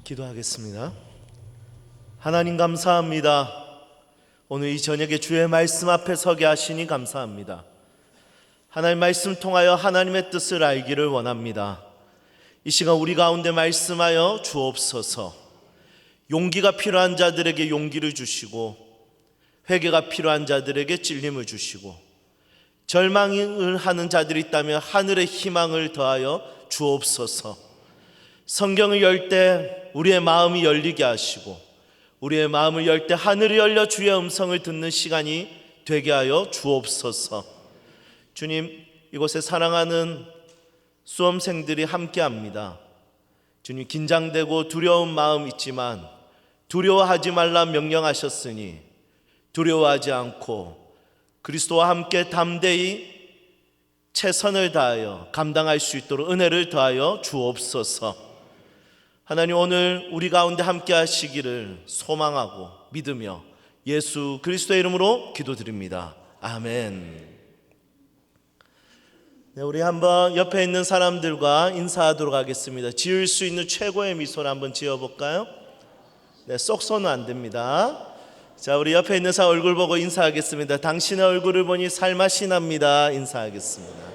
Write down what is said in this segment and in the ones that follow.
기도하겠습니다. 하나님 감사합니다. 오늘 이 저녁에 주의 말씀 앞에 서게 하시니 감사합니다. 하나님 말씀 통하여 하나님의 뜻을 알기를 원합니다. 이 시간 우리 가운데 말씀하여 주옵소서. 용기가 필요한 자들에게 용기를 주시고, 회개가 필요한 자들에게 찔림을 주시고, 절망을 하는 자들이 있다면 하늘의 희망을 더하여 주옵소서. 성경을 열 때 우리의 마음이 열리게 하시고, 우리의 마음을 열 때 하늘이 열려 주의 음성을 듣는 시간이 되게 하여 주옵소서. 주님, 이곳에 사랑하는 수험생들이 함께합니다. 주님, 긴장되고 두려운 마음 있지만 두려워하지 말라 명령하셨으니 두려워하지 않고 그리스도와 함께 담대히 최선을 다하여 감당할 수 있도록 은혜를 더하여 주옵소서. 하나님, 오늘 우리 가운데 함께 하시기를 소망하고 믿으며 예수 그리스도의 이름으로 기도드립니다. 아멘. 네, 우리 한번 옆에 있는 사람들과 인사하도록 하겠습니다. 지을 수 있는 최고의 미소를 한번 지어볼까요? 네, 쏙 쏘는 안 됩니다. 자, 우리 옆에 있는 사람 얼굴 보고 인사하겠습니다. 당신의 얼굴을 보니 살맛이 납니다. 인사하겠습니다.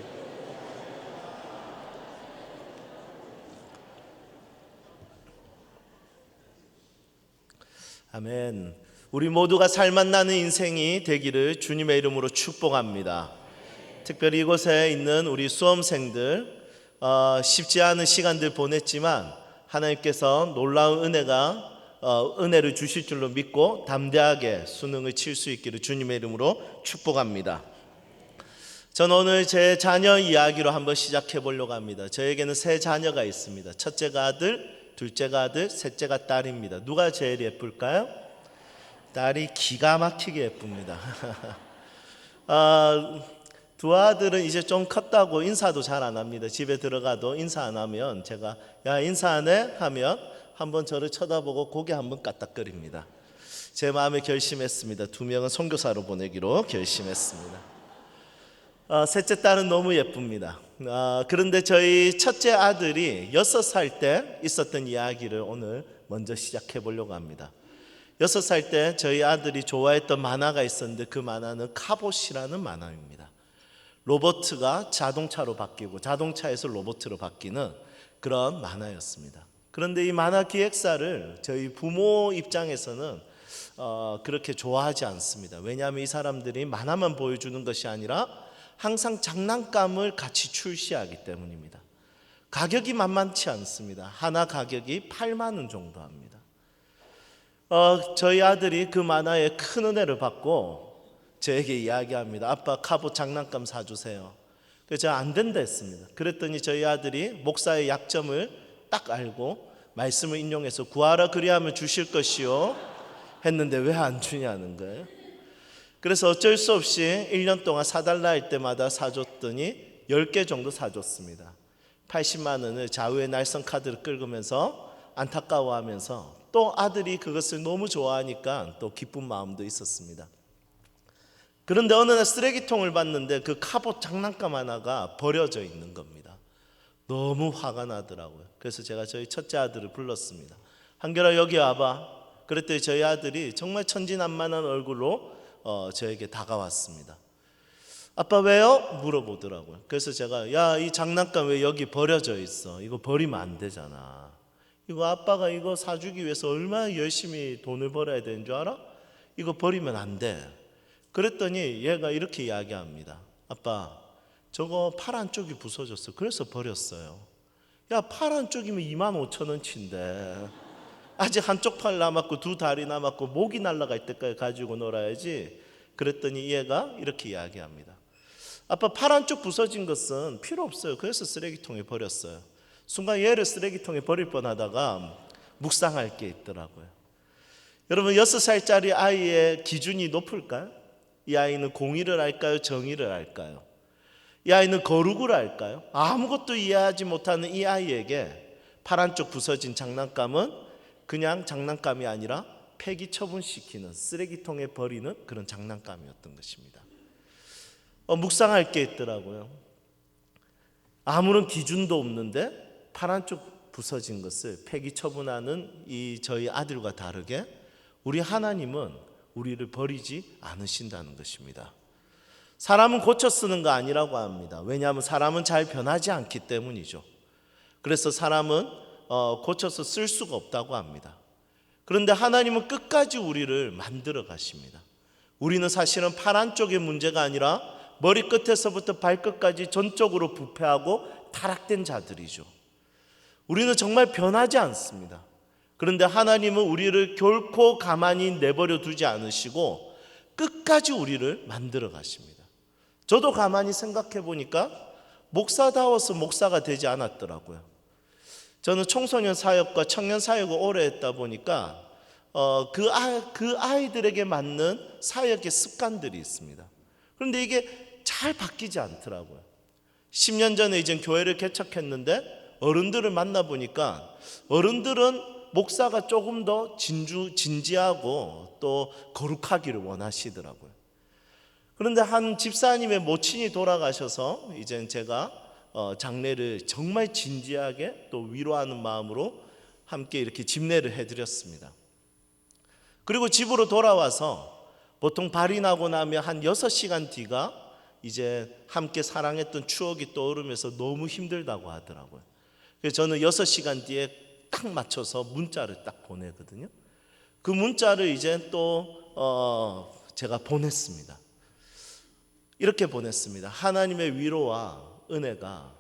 아멘. 우리 모두가 살맛 나는 인생이 되기를 주님의 이름으로 축복합니다. 특별히 이곳에 있는 우리 수험생들, 쉽지 않은 시간들 보냈지만 하나님께서 놀라운 은혜를 주실 줄로 믿고 담대하게 수능을 칠 수 있기를 주님의 이름으로 축복합니다. 저는 오늘 제 자녀 이야기로 한번 시작해 보려고 합니다. 저에게는 세 자녀가 있습니다. 첫째가 아들, 둘째가 아들, 셋째가 딸입니다. 누가 제일 예쁠까요? 딸이 기가 막히게 예쁩니다. 두 아들은 이제 좀 컸다고 인사도 잘 안 합니다. 집에 들어가도 인사 안 하면 제가 야, 인사 안 해? 하면 한번 저를 쳐다보고 고개 한번 까딱거립니다. 제 마음에 결심했습니다. 두 명은 선교사로 보내기로 결심했습니다. 셋째 딸은 너무 예쁩니다. 그런데 저희 첫째 아들이 6살 때 있었던 이야기를 오늘 먼저 시작해 보려고 합니다. 6살 때 저희 아들이 좋아했던 만화가 있었는데 그 만화는 카봇이라는 만화입니다. 로봇가 자동차로 바뀌고 자동차에서 로봇으로 바뀌는 그런 만화였습니다. 그런데 이 만화 기획사를 저희 부모 입장에서는 그렇게 좋아하지 않습니다. 왜냐하면 이 사람들이 만화만 보여주는 것이 아니라 항상 장난감을 같이 출시하기 때문입니다. 가격이 만만치 않습니다. 하나 가격이 8만 원 정도 합니다. 저희 아들이 그 만화에 큰 은혜를 받고 저에게 이야기합니다. 아빠, 카봇 장난감 사주세요. 그래서 제가 안 된다 했습니다. 그랬더니 저희 아들이 목사의 약점을 딱 알고 말씀을 인용해서 구하라 그리하면 주실 것이요 했는데 왜 안 주냐는 거예요. 그래서 어쩔 수 없이 1년 동안 사달라 할 때마다 사줬더니 10개 정도 사줬습니다. 80만 원을 좌우의 날선 카드를 긁으면서 안타까워하면서 또 아들이 그것을 너무 좋아하니까 또 기쁜 마음도 있었습니다. 그런데 어느 날 쓰레기통을 봤는데 그 카봇 장난감 하나가 버려져 있는 겁니다. 너무 화가 나더라고요. 그래서 제가 저희 첫째 아들을 불렀습니다. 한결아, 여기 와봐. 그랬더니 저희 아들이 정말 천진난만한 얼굴로 저에게 다가왔습니다. 아빠, 왜요? 물어보더라고요. 그래서 제가 야, 이 장난감 왜 여기 버려져 있어? 이거 버리면 안 되잖아. 이거 아빠가 이거 사주기 위해서 얼마나 열심히 돈을 벌어야 되는 줄 알아? 이거 버리면 안 돼. 그랬더니 얘가 이렇게 이야기합니다. 아빠, 저거 팔 한쪽이 부서졌어. 그래서 버렸어요. 야, 팔 한쪽이면 25,000원치인데 아직 한쪽 팔 남았고 두 다리 남았고 목이 날아갈 때까지 가지고 놀아야지. 그랬더니 얘가 이렇게 이야기합니다. 아빠, 팔 한쪽 부서진 것은 필요 없어요. 그래서 쓰레기통에 버렸어요. 순간 얘를 쓰레기통에 버릴 뻔하다가 묵상할 게 있더라고요. 여러분, 6살짜리 아이의 기준이 높을까요? 이 아이는 공의를 할까요? 정의를 할까요? 이 아이는 거룩을 할까요? 아무것도 이해하지 못하는 이 아이에게 팔 한쪽 부서진 장난감은 그냥 장난감이 아니라 폐기 처분시키는, 쓰레기통에 버리는 그런 장난감이었던 것입니다. 묵상할 게 있더라고요. 아무런 기준도 없는데 팔 한쪽 부서진 것을 폐기 처분하는 이 저희 아들과 다르게 우리 하나님은 우리를 버리지 않으신다는 것입니다. 사람은 고쳐 쓰는 거 아니라고 합니다. 왜냐하면 사람은 잘 변하지 않기 때문이죠. 그래서 사람은 고쳐서 쓸 수가 없다고 합니다. 그런데 하나님은 끝까지 우리를 만들어 가십니다. 우리는 사실은 팔 안쪽의 문제가 아니라 머리끝에서부터 발끝까지 전적으로 부패하고 타락된 자들이죠. 우리는 정말 변하지 않습니다. 그런데 하나님은 우리를 결코 가만히 내버려 두지 않으시고 끝까지 우리를 만들어 가십니다. 저도 가만히 생각해 보니까 목사다워서 목사가 되지 않았더라고요. 저는 청소년 사역과 청년 사역을 오래 했다 보니까 그 아이들에게 맞는 사역의 습관들이 있습니다. 그런데 이게 잘 바뀌지 않더라고요. 10년 전에 이제 교회를 개척했는데 어른들을 만나보니까 어른들은 목사가 조금 더 진지하고 또 거룩하기를 원하시더라고요. 그런데 한 집사님의 모친이 돌아가셔서 이제 제가 장례를 정말 진지하게 또 위로하는 마음으로 함께 이렇게 집례를 해드렸습니다. 그리고 집으로 돌아와서 보통 발이 나고 나면 한 6시간 뒤가 이제 함께 사랑했던 추억이 떠오르면서 너무 힘들다고 하더라고요. 그래서 저는 6시간 뒤에 딱 맞춰서 문자를 딱 보내거든요. 그 문자를 이제 또 제가 보냈습니다. 이렇게 보냈습니다. 하나님의 위로와 은혜가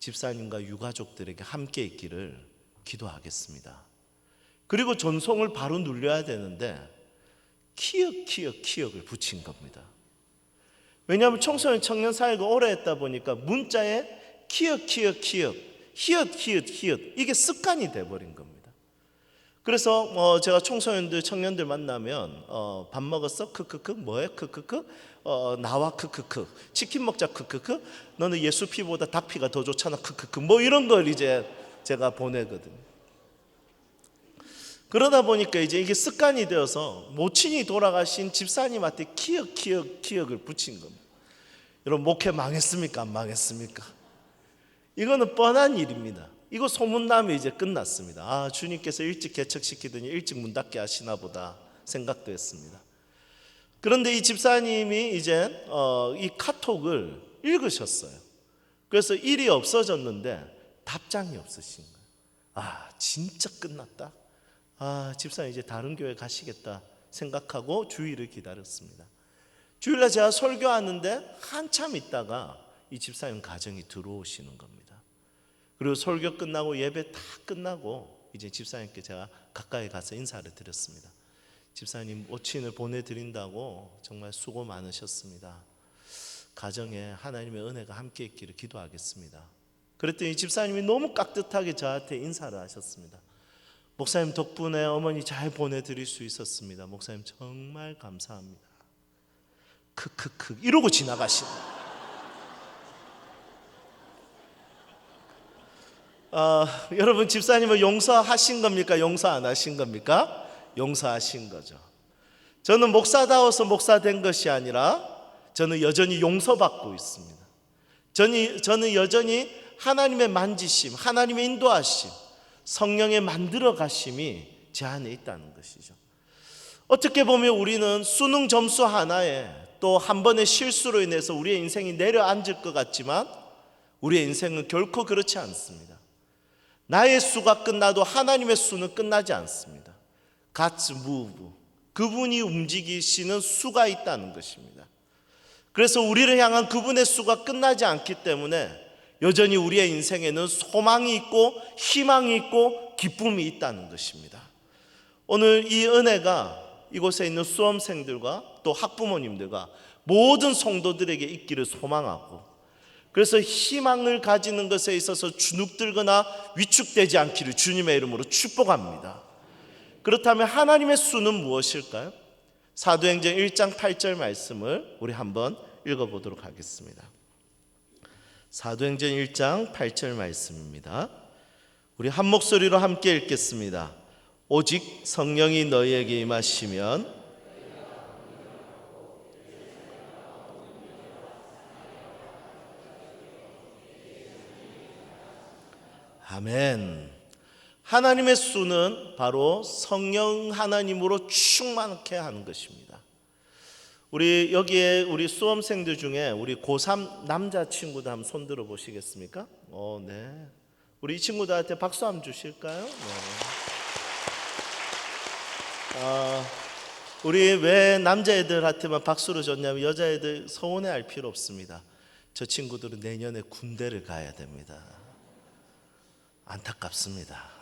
집사님과 유가족들에게 함께 있기를 기도하겠습니다. 그리고 전송을 바로 눌려야 되는데 키읔을 붙인 겁니다. 왜냐하면 청소년 청년 사역을 오래 했다 보니까 문자에 키읔 히읗 이게 습관이 돼버린 겁니다. 그래서 제가 청소년들 청년들 만나면 밥 먹었어? 크크크 뭐해? 크크크 나와 크크크 치킨 먹자 크크크 너는 예수 피보다 닭 피가 더 좋잖아 크크크 뭐 이런 걸 이제 제가 보내거든요. 그러다 보니까 이제 이게 습관이 되어서 모친이 돌아가신 집사님한테 키읔을 붙인 겁니다. 여러분 목회 망했습니까? 안 망했습니까? 이거는 뻔한 일입니다. 이거 소문나면 이제 끝났습니다. 아, 주님께서 일찍 개척시키더니 일찍 문 닫게 하시나 보다 생각도 했습니다. 그런데 이 집사님이 이제 이 카톡을 읽으셨어요. 그래서 일이 없어졌는데 답장이 없으신 거예요. 아, 진짜 끝났다. 아, 집사님 이제 다른 교회 가시겠다 생각하고 주일을 기다렸습니다. 주일날 제가 설교하는데 한참 있다가 이 집사님 가정이 들어오시는 겁니다. 그리고 설교 끝나고 예배 다 끝나고 이제 집사님께 제가 가까이 가서 인사를 드렸습니다. 집사님 모친을 보내드린다고 정말 수고 많으셨습니다. 가정에 하나님의 은혜가 함께 있기를 기도하겠습니다. 그랬더니 집사님이 너무 깍듯하게 저한테 인사를 하셨습니다. 목사님 덕분에 어머니 잘 보내드릴 수 있었습니다. 목사님 정말 감사합니다. 크크크 이러고 지나가시네요. 여러분 집사님은 용서하신 겁니까? 용서 안 하신 겁니까? 용서하신 거죠. 저는 목사다워서 목사된 것이 아니라 저는 여전히 용서받고 있습니다. 저는 여전히 하나님의 만지심, 하나님의 인도하심, 성령의 만들어 가심이 제 안에 있다는 것이죠. 어떻게 보면 우리는 수능 점수 하나에 또 한 번의 실수로 인해서 우리의 인생이 내려앉을 것 같지만 우리의 인생은 결코 그렇지 않습니다. 나의 수가 끝나도 하나님의 수는 끝나지 않습니다. God's move, 그분이 움직이시는 수가 있다는 것입니다. 그래서 우리를 향한 그분의 수가 끝나지 않기 때문에 여전히 우리의 인생에는 소망이 있고 희망이 있고 기쁨이 있다는 것입니다. 오늘 이 은혜가 이곳에 있는 수험생들과 또 학부모님들과 모든 성도들에게 있기를 소망하고, 그래서 희망을 가지는 것에 있어서 주눅들거나 위축되지 않기를 주님의 이름으로 축복합니다. 그렇다면 하나님의 수는 무엇일까요? 사도행전 1장 8절 말씀을 우리 한번 읽어보도록 하겠습니다. 사도행전 1장 8절 말씀입니다. 우리 한 목소리로 함께 읽겠습니다. 오직 성령이 너희에게 임하시면 아멘. 하나님의 수는 바로 성령 하나님으로 충만케 하는 것입니다. 우리 여기에 우리 수험생들 중에 우리 고3 남자친구들 한번 손 들어 보시겠습니까? 네. 우리 이 친구들한테 박수 한번 주실까요? 네. 우리 왜 남자애들한테만 박수를 줬냐면 여자애들 서운해할 필요 없습니다. 저 친구들은 내년에 군대를 가야 됩니다. 안타깝습니다.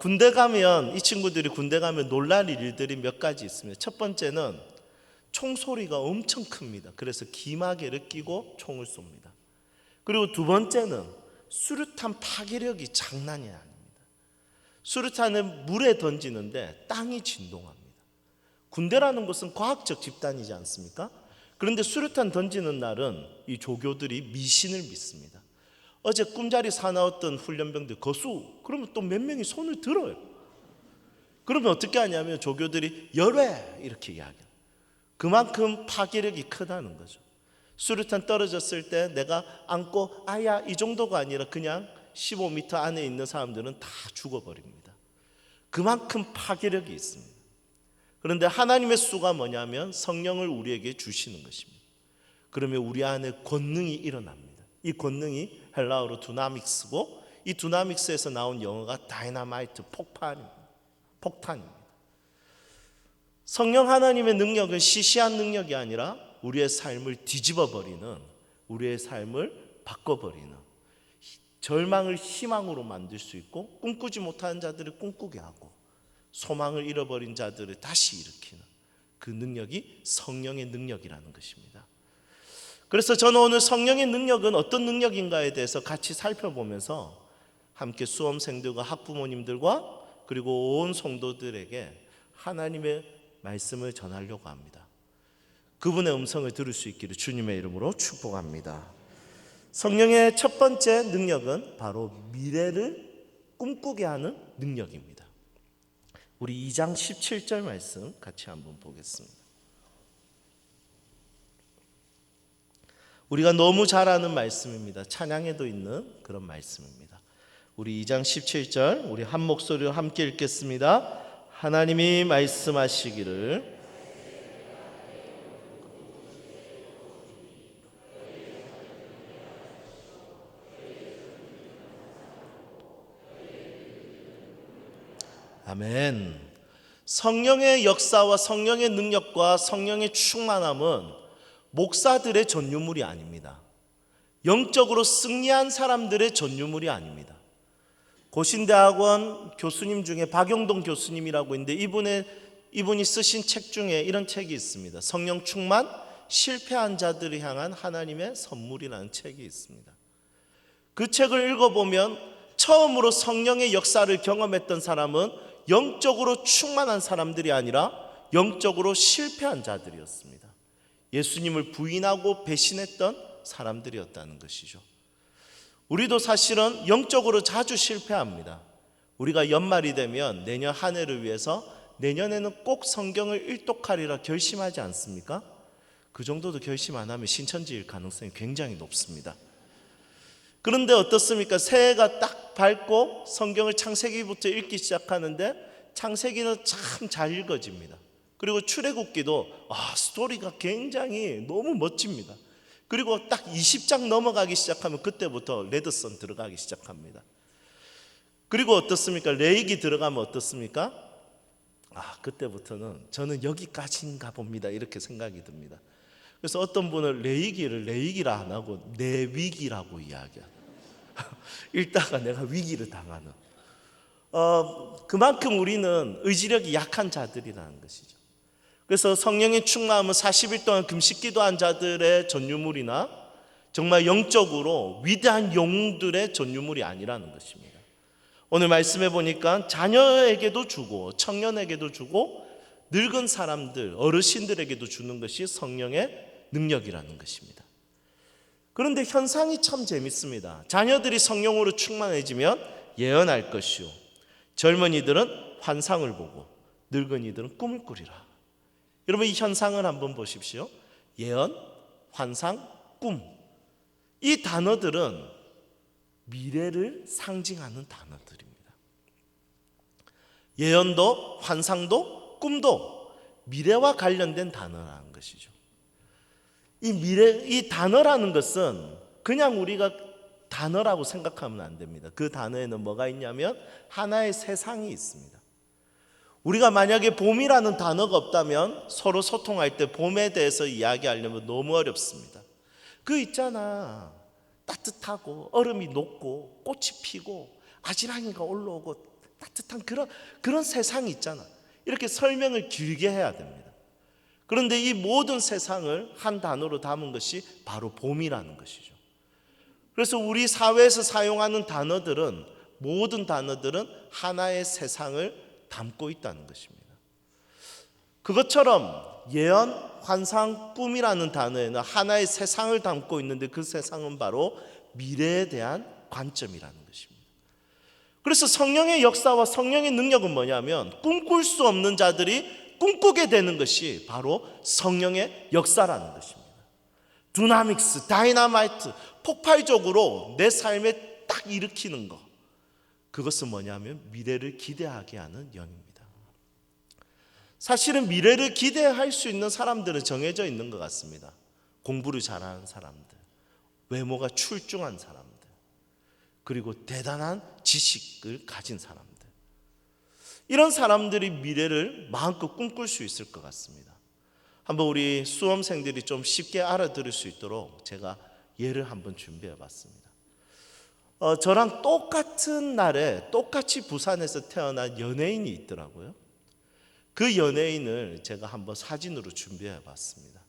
군대 가면 이 친구들이 군대 가면 놀랄 일들이 몇 가지 있습니다. 첫 번째는 총소리가 엄청 큽니다. 그래서 기마개를 끼고 총을 쏩니다. 그리고 두 번째는 수류탄 파괴력이 장난이 아닙니다. 수류탄을 물에 던지는데 땅이 진동합니다. 군대라는 것은 과학적 집단이지 않습니까? 그런데 수류탄 던지는 날은 이 조교들이 미신을 믿습니다. 어제 꿈자리 사나웠던 훈련병들 거수, 그러면 또 몇 명이 손을 들어요. 그러면 어떻게 하냐면 조교들이 열외 이렇게 이야기해요. 그만큼 파괴력이 크다는 거죠. 수류탄 떨어졌을 때 내가 안고 아야 이 정도가 아니라 그냥 15m 안에 있는 사람들은 다 죽어버립니다. 그만큼 파괴력이 있습니다. 그런데 하나님의 수가 뭐냐면 성령을 우리에게 주시는 것입니다. 그러면 우리 안에 권능이 일어납니다. 이 권능이 헬라어로 두나믹스고, 이 두나믹스에서 나온 영어가 다이나마이트, 폭탄입니다. 성령 하나님의 능력은 시시한 능력이 아니라 우리의 삶을 뒤집어버리는, 우리의 삶을 바꿔버리는, 절망을 희망으로 만들 수 있고 꿈꾸지 못하는 자들을 꿈꾸게 하고 소망을 잃어버린 자들을 다시 일으키는 그 능력이 성령의 능력이라는 것입니다. 그래서 저는 오늘 성령의 능력은 어떤 능력인가에 대해서 같이 살펴보면서 함께 수험생들과 학부모님들과 그리고 온 성도들에게 하나님의 말씀을 전하려고 합니다. 그분의 음성을 들을 수 있기를 주님의 이름으로 축복합니다. 성령의 첫 번째 능력은 바로 미래를 꿈꾸게 하는 능력입니다. 우리 2장 17절 말씀 같이 한번 보겠습니다. 우리가 너무 잘 아는 말씀입니다. 찬양에도 있는 그런 말씀입니다. 우리 2장 17절 우리 한 목소리로 함께 읽겠습니다. 하나님이 말씀하시기를 아멘. 성령의 역사와 성령의 능력과 성령의 충만함은 목사들의 전유물이 아닙니다. 영적으로 승리한 사람들의 전유물이 아닙니다. 고신대학원 교수님 중에 박용동 교수님이라고 있는데 이분이 쓰신 책 중에 이런 책이 있습니다. 성령 충만, 실패한 자들을 향한 하나님의 선물이라는 책이 있습니다. 그 책을 읽어보면 처음으로 성령의 역사를 경험했던 사람은 영적으로 충만한 사람들이 아니라 영적으로 실패한 자들이었습니다. 예수님을 부인하고 배신했던 사람들이었다는 것이죠. 우리도 사실은 영적으로 자주 실패합니다. 우리가 연말이 되면 내년 한 해를 위해서 내년에는 꼭 성경을 일독하리라 결심하지 않습니까? 그 정도도 결심 안 하면 신천지일 가능성이 굉장히 높습니다. 그런데 어떻습니까? 새해가 딱 밝고 성경을 창세기부터 읽기 시작하는데 창세기는 참 잘 읽어집니다. 그리고 출애굽기도 스토리가 굉장히 너무 멋집니다. 그리고 딱 20장 넘어가기 시작하면 그때부터 레드선 들어가기 시작합니다. 그리고 어떻습니까? 레위기 들어가면 어떻습니까? 그때부터는 저는 여기까지인가 봅니다. 이렇게 생각이 듭니다. 그래서 어떤 분은 레위기를 레위기라 안 하고 내 위기라고 이야기해요. 읽다가 내가 위기를 당하는. 그만큼 우리는 의지력이 약한 자들이라는 것이죠. 그래서 성령의 충만함은 40일 동안 금식 기도한 자들의 전유물이나 정말 영적으로 위대한 영웅들의 전유물이 아니라는 것입니다. 오늘 말씀해 보니까 자녀에게도 주고 청년에게도 주고 늙은 사람들, 어르신들에게도 주는 것이 성령의 능력이라는 것입니다. 그런데 현상이 참 재밌습니다. 자녀들이 성령으로 충만해지면 예언할 것이요, 젊은이들은 환상을 보고 늙은이들은 꿈을 꾸리라. 여러분, 이 현상을 한번 보십시오. 예언, 환상, 꿈. 이 단어들은 미래를 상징하는 단어들입니다. 예언도, 환상도, 꿈도 미래와 관련된 단어라는 것이죠. 이 단어라는 것은 그냥 우리가 단어라고 생각하면 안 됩니다. 그 단어에는 뭐가 있냐면 하나의 세상이 있습니다. 우리가 만약에 봄이라는 단어가 없다면 서로 소통할 때 봄에 대해서 이야기하려면 너무 어렵습니다. 그 있잖아, 따뜻하고 얼음이 녹고 꽃이 피고 아지랑이가 올라오고 따뜻한 그런 세상이 있잖아. 이렇게 설명을 길게 해야 됩니다. 그런데 이 모든 세상을 한 단어로 담은 것이 바로 봄이라는 것이죠. 그래서 우리 사회에서 사용하는 단어들은, 모든 단어들은 하나의 세상을 담고 있다는 것입니다. 그것처럼 예언, 환상, 꿈이라는 단어에는 하나의 세상을 담고 있는데 그 세상은 바로 미래에 대한 관점이라는 것입니다. 그래서 성령의 역사와 성령의 능력은 뭐냐면 꿈꿀 수 없는 자들이 꿈꾸게 되는 것이 바로 성령의 역사라는 것입니다. 두나믹스, 다이나마이트, 폭발적으로 내 삶에 딱 일으키는 것, 그것은 뭐냐면 미래를 기대하게 하는 영입니다. 사실은 미래를 기대할 수 있는 사람들은 정해져 있는 것 같습니다. 공부를 잘하는 사람들, 외모가 출중한 사람들, 그리고 대단한 지식을 가진 사람들, 이런 사람들이 미래를 마음껏 꿈꿀 수 있을 것 같습니다. 한번 우리 수험생들이 좀 쉽게 알아들을 수 있도록 제가 예를 한번 준비해 봤습니다. 저랑 똑같은 날에 똑같이 부산에서 태어난 연예인이 있더라고요. 그 연예인을 제가 한번 사진으로 준비해 봤습니다.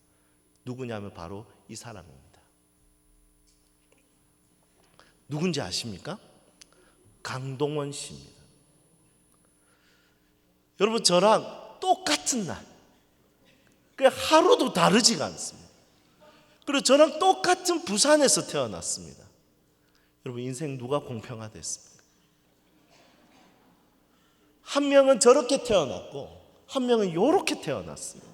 누구냐면 바로 이 사람입니다. 누군지 아십니까? 강동원 씨입니다. 여러분, 저랑 똑같은 날, 하루도 다르지가 않습니다. 그리고 저랑 똑같은 부산에서 태어났습니다. 여러분, 인생 누가 공평하겠습니까? 한 명은 저렇게 태어났고 한 명은 이렇게 태어났습니다.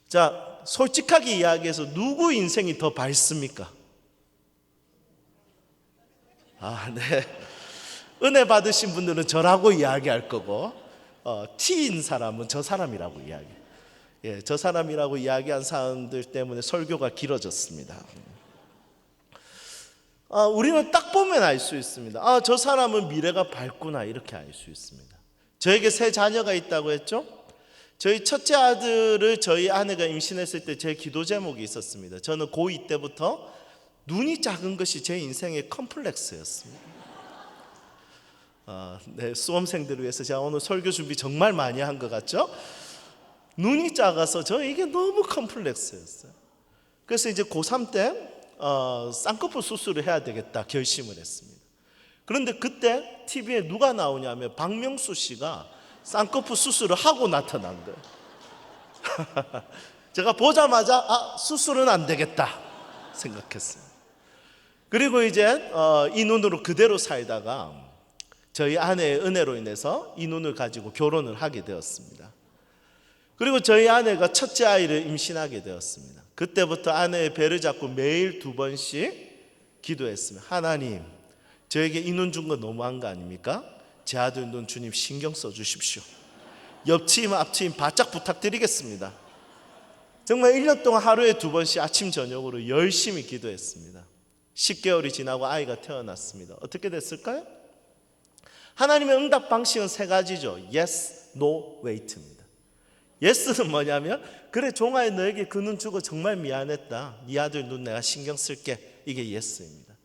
자, 솔직하게 이야기해서 누구 인생이 더 밝습니까? 네. 은혜 받으신 분들은 저라고 이야기할 거고, T인 사람은 저 사람이라고 이야기해요. 저 사람이라고 이야기한 사람들 때문에 설교가 길어졌습니다. 우리는 딱 보면 알 수 있습니다. 저 사람은 미래가 밝구나, 이렇게 알 수 있습니다. 저에게 세 자녀가 있다고 했죠? 저희 첫째 아들을 저희 아내가 임신했을 때 제 기도 제목이 있었습니다. 저는 고2 때부터 눈이 작은 것이 제 인생의 컴플렉스였습니다. 네, 수험생들을 위해서 제가 오늘 설교 준비 정말 많이 한 것 같죠? 눈이 작아서 이게 너무 컴플렉스였어요. 그래서 이제 고3 때 쌍꺼풀 수술을 해야 되겠다 결심을 했습니다. 그런데 그때 TV에 누가 나오냐면 박명수 씨가 쌍꺼풀 수술을 하고 나타난 거예요. 제가 보자마자 수술은 안 되겠다 생각했어요. 그리고 이제 이 눈으로 그대로 살다가 저희 아내의 은혜로 인해서 이 눈을 가지고 결혼을 하게 되었습니다. 그리고 저희 아내가 첫째 아이를 임신하게 되었습니다. 그때부터 아내의 배를 잡고 매일 2번씩 기도했습니다. 하나님, 저에게 이 눈 준 거 너무한 거 아닙니까? 제 아들 눈 주님 신경 써주십시오. 옆치임 앞치임 바짝 부탁드리겠습니다. 정말 1년 동안 하루에 2번씩 아침 저녁으로 열심히 기도했습니다. 10개월이 지나고 아이가 태어났습니다. 어떻게 됐을까요? 하나님의 응답 방식은 3가지죠. Yes, No, Wait입니다. Yes는 뭐냐면, 그래 종아에 너에게 그 눈 주고 정말 미안했다, 네 아들 눈 내가 신경 쓸게, 이게 Yes입니다.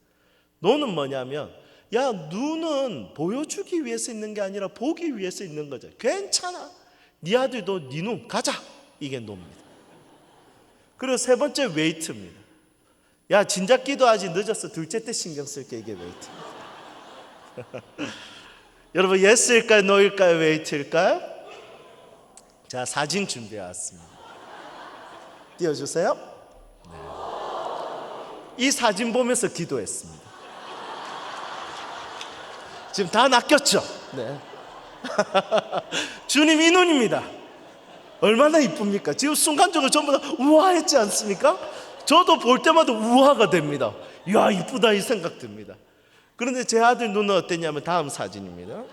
No는 뭐냐면, 야, 눈은 보여주기 위해서 있는 게 아니라 보기 위해서 있는 거죠. 괜찮아, 네 아들도 네 눈 가자, 이게 No입니다. 그리고 3번째 Wait입니다. 야, 진작 기도하지, 늦었어, 둘째 때 신경 쓸게, 이게 Wait입니다. 여러분, Yes일까요, No일까요, Wait일까요? 자, 사진 준비해 왔습니다. 띄워주세요. 네. 이 사진 보면서 기도했습니다. 지금 다 낚였죠? 네. 주님, 이 눈입니다. 얼마나 이쁩니까? 지금 순간적으로 전부 다 우아했지 않습니까? 저도 볼 때마다 우아가 됩니다. 이야 이쁘다 이 생각 듭니다. 그런데 제 아들 눈은 어땠냐면 다음 사진입니다.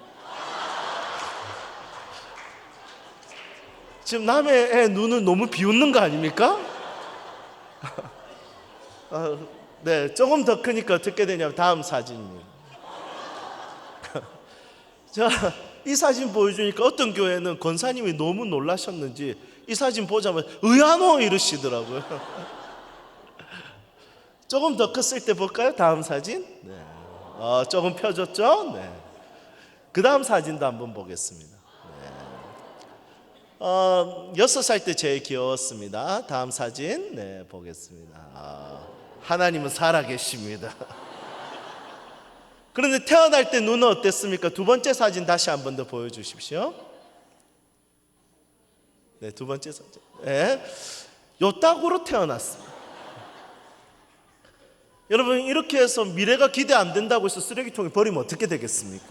지금 남의 애 눈을 너무 비웃는 거 아닙니까? 네, 조금 더 크니까 어떻게 되냐면 다음 사진입니다. 자, 이 사진 보여주니까 어떤 교회는 권사님이 너무 놀라셨는지 이 사진 보자마자 의아노 이러시더라고요. 조금 더 컸을 때 볼까요? 다음 사진. 네. 조금 펴졌죠? 네. 그 다음 사진도 한번 보겠습니다. 네. 6살 때 제일 귀여웠습니다. 다음 사진. 네, 보겠습니다. 하나님은 살아계십니다. 그런데 태어날 때 눈은 어땠습니까? 두 번째 사진 다시 한 번 더 보여주십시오. 네, 두 번째 사진. 네. 요따구로 태어났습니다. 여러분 이렇게 해서 미래가 기대 안 된다고 해서 쓰레기통에 버리면 어떻게 되겠습니까?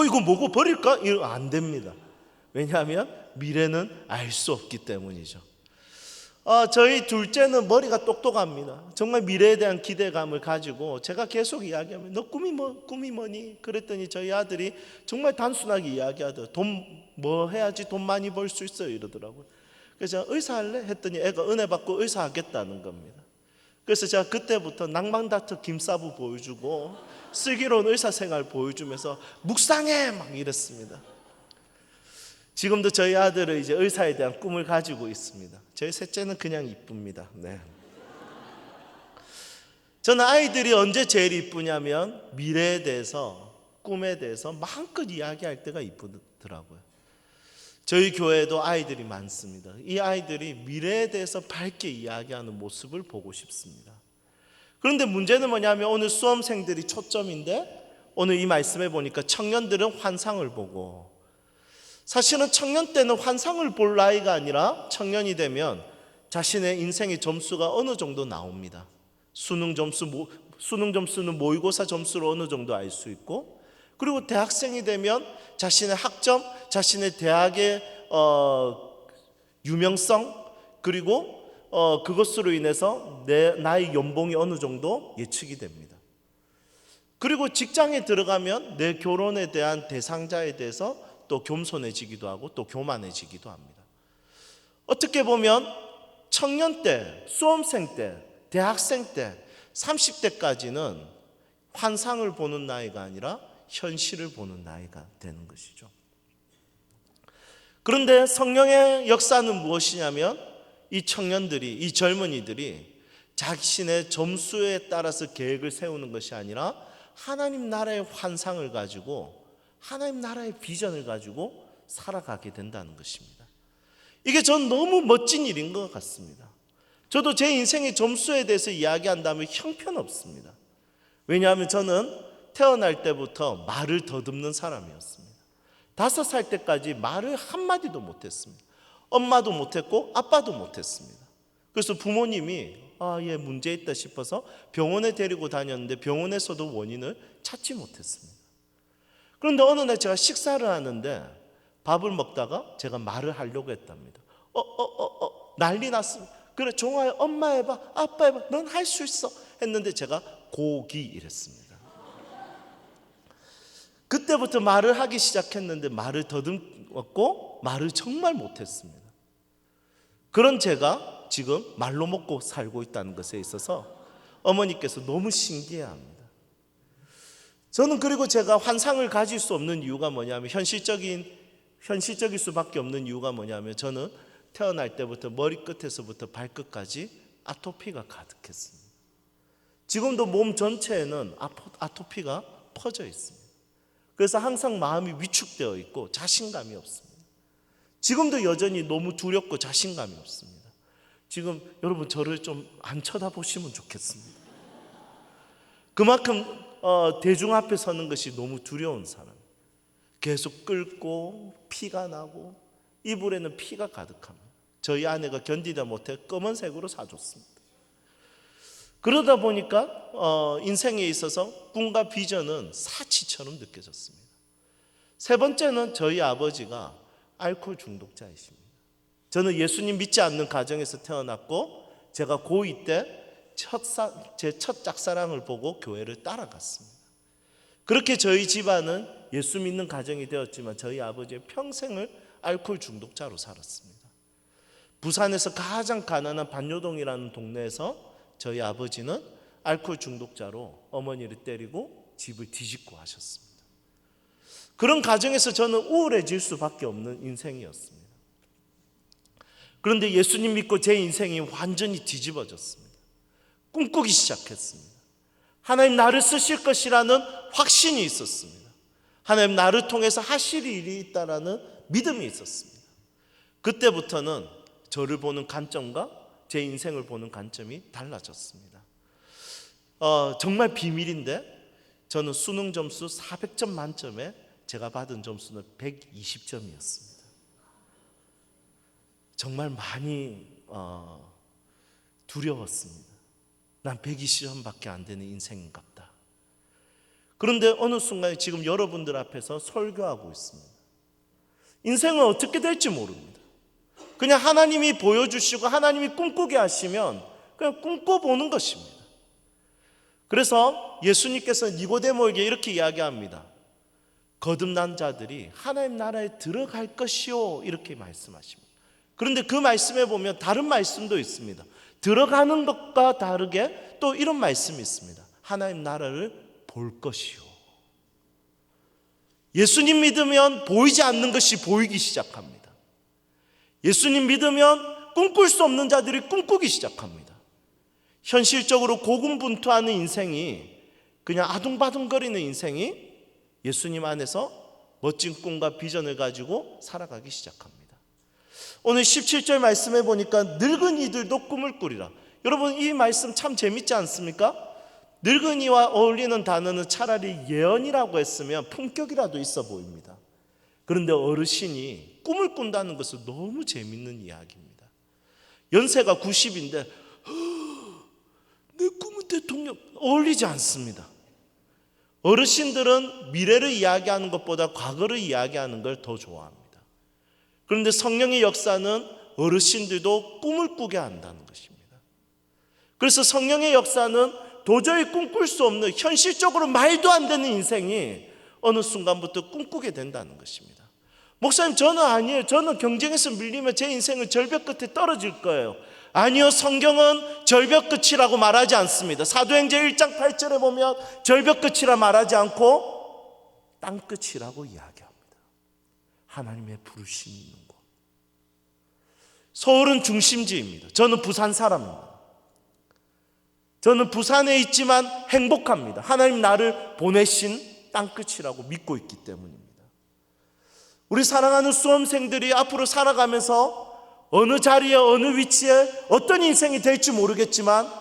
이거 뭐고 버릴까? 이거 안 됩니다. 왜냐하면 미래는 알 수 없기 때문이죠. 저희 둘째는 머리가 똑똑합니다. 정말 미래에 대한 기대감을 가지고 제가 계속 이야기하면 너 꿈이 뭐니? 그랬더니 저희 아들이 정말 단순하게 이야기하더라고요. 돈 뭐 해야지 돈 많이 벌 수 있어요 이러더라고요. 그래서 제가 의사 할래? 했더니 애가 은혜 받고 의사 하겠다는 겁니다. 그래서 제가 그때부터 낭만닥터 김사부 보여주고 슬기로운 의사생활 보여주면서 묵상해 막 이랬습니다. 지금도 저희 아들은 이제 의사에 대한 꿈을 가지고 있습니다. 저희 셋째는 그냥 이쁩니다. 네. 저는 아이들이 언제 제일 이쁘냐면 미래에 대해서 꿈에 대해서 마음껏 이야기할 때가 이쁘더라고요. 저희 교회에도 아이들이 많습니다. 이 아이들이 미래에 대해서 밝게 이야기하는 모습을 보고 싶습니다. 그런데 문제는 뭐냐면 오늘 수험생들이 초점인데 오늘 이 말씀에 보니까 청년들은 환상을 보고, 사실은 청년 때는 환상을 볼 나이가 아니라 청년이 되면 자신의 인생의 점수가 어느 정도 나옵니다. 수능 점수는 모의고사 점수로 어느 정도 알 수 있고, 그리고 대학생이 되면 자신의 학점, 자신의 대학의 유명성, 그리고 그것으로 인해서 나의 연봉이 어느 정도 예측이 됩니다. 그리고 직장에 들어가면 내 결혼에 대한 대상자에 대해서 또 겸손해지기도 하고 또 교만해지기도 합니다. 어떻게 보면 청년 때, 수험생 때, 대학생 때, 30대까지는 환상을 보는 나이가 아니라 현실을 보는 나이가 되는 것이죠. 그런데 성령의 역사는 무엇이냐면 이 청년들이, 이 젊은이들이 자신의 점수에 따라서 계획을 세우는 것이 아니라 하나님 나라의 환상을 가지고, 하나님 나라의 비전을 가지고 살아가게 된다는 것입니다. 이게 전 너무 멋진 일인 것 같습니다. 저도 제 인생의 점수에 대해서 이야기한다면 형편없습니다. 왜냐하면 저는 태어날 때부터 말을 더듬는 사람이었습니다. 5살 때까지 말을 한마디도 못했습니다. 엄마도 못했고 아빠도 못했습니다. 그래서 부모님이 얘 문제 있다 싶어서 병원에 데리고 다녔는데 병원에서도 원인을 찾지 못했습니다. 그런데 어느 날 제가 식사를 하는데 밥을 먹다가 제가 말을 하려고 했답니다. 난리 났습니다. 그래 종아야 엄마 해봐, 아빠 해봐, 넌 할 수 있어 했는데 제가 고기 이랬습니다. 그때부터 말을 하기 시작했는데 말을 더듬었고 말을 정말 못했습니다. 그런 제가 지금 말로 먹고 살고 있다는 것에 있어서 어머니께서 너무 신기해합니다. 저는 그리고 제가 환상을 가질 수 없는 이유가 뭐냐면 현실적일 수밖에 없는 이유가 뭐냐면 저는 태어날 때부터 머리끝에서부터 발끝까지 아토피가 가득했습니다. 지금도 몸 전체에는 아토피가 퍼져 있습니다. 그래서 항상 마음이 위축되어 있고 자신감이 없습니다. 지금도 여전히 너무 두렵고 자신감이 없습니다. 지금 여러분 저를 좀 안 쳐다보시면 좋겠습니다. 그만큼 대중 앞에 서는 것이 너무 두려운 사람, 계속 끓고 피가 나고 이불에는 피가 가득합니다. 저희 아내가 견디다 못해 검은색으로 사줬습니다. 그러다 보니까 인생에 있어서 꿈과 비전은 사치처럼 느껴졌습니다. 세 번째는 저희 아버지가 알코올 중독자이십니다. 저는 예수님 믿지 않는 가정에서 태어났고 제가 고2 때 제 첫 짝사랑을 보고 교회를 따라갔습니다. 그렇게 저희 집안은 예수 믿는 가정이 되었지만 저희 아버지의 평생을 알코올 중독자로 살았습니다. 부산에서 가장 가난한 반요동이라는 동네에서 저희 아버지는 알코올 중독자로 어머니를 때리고 집을 뒤집고 하셨습니다. 그런 가정에서 저는 우울해질 수밖에 없는 인생이었습니다. 그런데 예수님 믿고 제 인생이 완전히 뒤집어졌습니다. 꿈꾸기 시작했습니다. 하나님 나를 쓰실 것이라는 확신이 있었습니다. 하나님 나를 통해서 하실 일이 있다라는 믿음이 있었습니다. 그때부터는 저를 보는 관점과 제 인생을 보는 관점이 달라졌습니다. 정말 비밀인데 저는 수능 점수 400점 만점에 제가 받은 점수는 120점이었습니다. 정말 많이 두려웠습니다. 난 120점밖에 안 되는 인생인갑다. 그런데 어느 순간 지금 여러분들 앞에서 설교하고 있습니다. 인생은 어떻게 될지 모릅니다. 그냥 하나님이 보여주시고 하나님이 꿈꾸게 하시면 그냥 꿈꿔보는 것입니다. 그래서 예수님께서 니고데모에게 이렇게 이야기합니다. 거듭난 자들이 하나님 나라에 들어갈 것이요, 이렇게 말씀하십니다. 그런데 그 말씀에 보면 다른 말씀도 있습니다. 들어가는 것과 다르게 또 이런 말씀이 있습니다. 하나님 나라를 볼 것이요. 예수님 믿으면 보이지 않는 것이 보이기 시작합니다. 예수님 믿으면 꿈꿀 수 없는 자들이 꿈꾸기 시작합니다. 현실적으로 고군분투하는 인생이, 그냥 아둥바둥거리는 인생이 예수님 안에서 멋진 꿈과 비전을 가지고 살아가기 시작합니다. 오늘 17절 말씀해 보니까 늙은이들도 꿈을 꾸리라. 여러분 이 말씀 참 재밌지 않습니까? 늙은이와 어울리는 단어는 차라리 예언이라고 했으면 품격이라도 있어 보입니다. 그런데 어르신이 꿈을 꾼다는 것은 너무 재밌는 이야기입니다. 연세가 90인데 내 꿈은 대통령, 어울리지 않습니다. 어르신들은 미래를 이야기하는 것보다 과거를 이야기하는 걸 더 좋아합니다. 그런데 성령의 역사는 어르신들도 꿈을 꾸게 한다는 것입니다. 그래서 성령의 역사는 도저히 꿈꿀 수 없는, 현실적으로 말도 안 되는 인생이 어느 순간부터 꿈꾸게 된다는 것입니다. 목사님 저는 아니에요. 저는 경쟁에서 밀리면 제 인생은 절벽 끝에 떨어질 거예요. 아니요, 성경은 절벽 끝이라고 말하지 않습니다. 사도행전 1장 8절에 보면 절벽 끝이라 말하지 않고 땅 끝이라고 이야기합니다. 하나님의 부르심이 있는 곳. 서울은 중심지입니다. 저는 부산 사람입니다. 저는 부산에 있지만 행복합니다. 하나님 나를 보내신 땅 끝이라고 믿고 있기 때문입니다. 우리 사랑하는 수험생들이 앞으로 살아가면서 어느 자리에 어느 위치에 어떤 인생이 될지 모르겠지만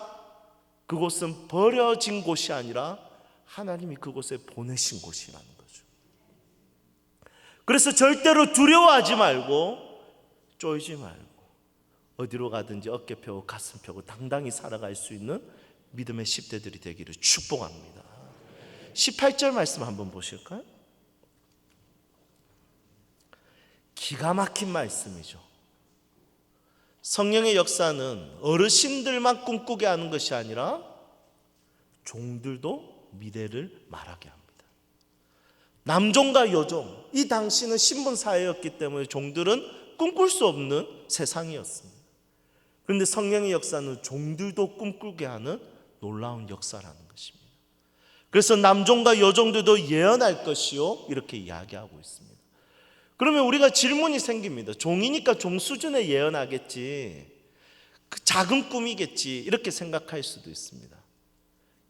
그곳은 버려진 곳이 아니라 하나님이 그곳에 보내신 곳이라는 거죠. 그래서 절대로 두려워하지 말고 쫄지 말고 어디로 가든지 어깨 펴고 가슴 펴고 당당히 살아갈 수 있는 믿음의 10대들이 되기를 축복합니다. 18절 말씀 한번 보실까요? 기가 막힌 말씀이죠. 성령의 역사는 어르신들만 꿈꾸게 하는 것이 아니라 종들도 미래를 말하게 합니다. 남종과 여종, 이 당시는 신분 사회였기 때문에 종들은 꿈꿀 수 없는 세상이었습니다. 그런데 성령의 역사는 종들도 꿈꾸게 하는 놀라운 역사라는 것입니다. 그래서 남종과 여종들도 예언할 것이요, 이렇게 이야기하고 있습니다. 그러면 우리가 질문이 생깁니다. 종이니까 종 수준에 예언하겠지, 그 작은 꿈이겠지, 이렇게 생각할 수도 있습니다.